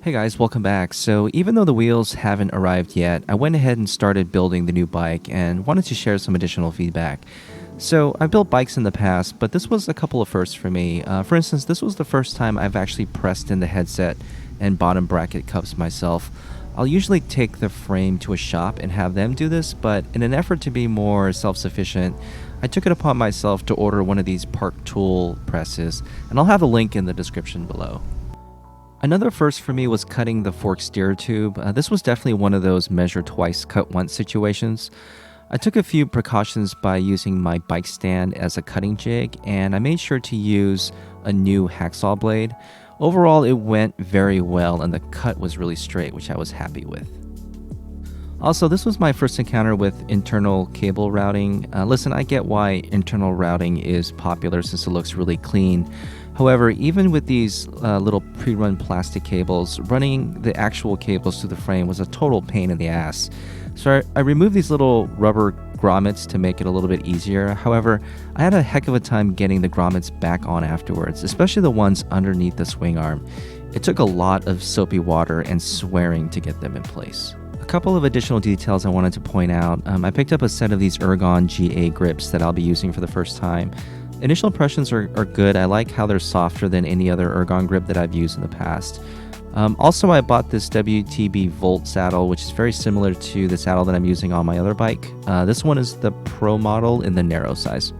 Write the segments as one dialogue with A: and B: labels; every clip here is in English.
A: Hey guys, welcome back. So even though the wheels haven't arrived yet, I went ahead and started building the new bike and wanted to share some additional feedback. So I've built bikes in the past, but this was a couple of firsts for me. For instance, this was the first time I've actually pressed in the headset and bottom bracket cups myself. I'll usually take the frame to a shop and have them do this, but in an effort to be more self-sufficient, I took it upon myself to order one of these Park Tool presses, and I'll have a link in the description below. Another first for me was cutting the fork steer tube. This was definitely one of those measure twice, cut once situations. I took a few precautions by using my bike stand as a cutting jig, and I made sure to use a new hacksaw blade. Overall, it went very well, and the cut was really straight, which I was happy with. Also, this was my first encounter with internal cable routing. Listen, I get why internal routing is popular since it looks really clean. However, even with these little pre-run plastic cables, running the actual cables through the frame was a total pain in the ass. So I removed these little rubber grommets to make it a little bit easier. However, I had a heck of a time getting the grommets back on afterwards, especially the ones underneath the swing arm. It took a lot of soapy water and swearing to get them in place. A couple of additional details I wanted to point out. I picked up a set of these Ergon GA grips that I'll be using for the first time. Initial impressions are good. I like how they're softer than any other Ergon grip that I've used in the past. Also, I bought this WTB Volt saddle, which is very similar to the saddle that I'm using on my other bike. This one is the Pro model in the narrow size.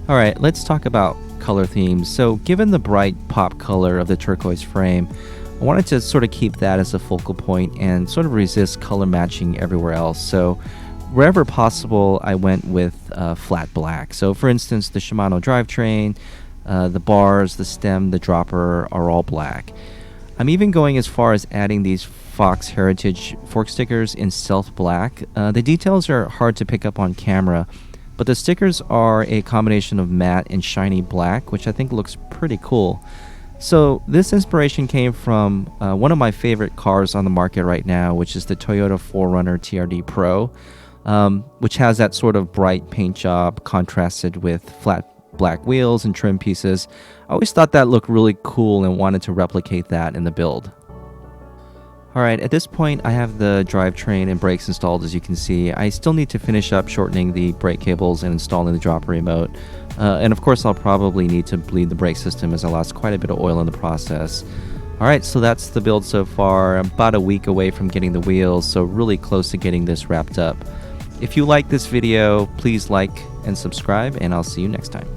A: Alright, let's talk about color themes. So given the bright pop color of the turquoise frame, I wanted to sort of keep that as a focal point and sort of resist color matching everywhere else. So wherever possible, I went with flat black. So for instance, the Shimano drivetrain, the bars, the stem, the dropper are all black. I'm even going as far as adding these Fox Heritage fork stickers in stealth black. The details are hard to pick up on camera, but the stickers are a combination of matte and shiny black, which I think looks pretty cool. So this inspiration came from one of my favorite cars on the market right now, which is the Toyota 4Runner TRD Pro. Which has that sort of bright paint job contrasted with flat black wheels and trim pieces. I always thought that looked really cool and wanted to replicate that in the build. Alright, at this point I have the drivetrain and brakes installed, as you can see. I still need to finish up shortening the brake cables and installing the dropper remote. And of course I'll probably need to bleed the brake system as I lost quite a bit of oil in the process. Alright, so that's the build so far. I'm about a week away from getting the wheels, so really close to getting this wrapped up. If you like this video, please like and subscribe, and I'll see you next time.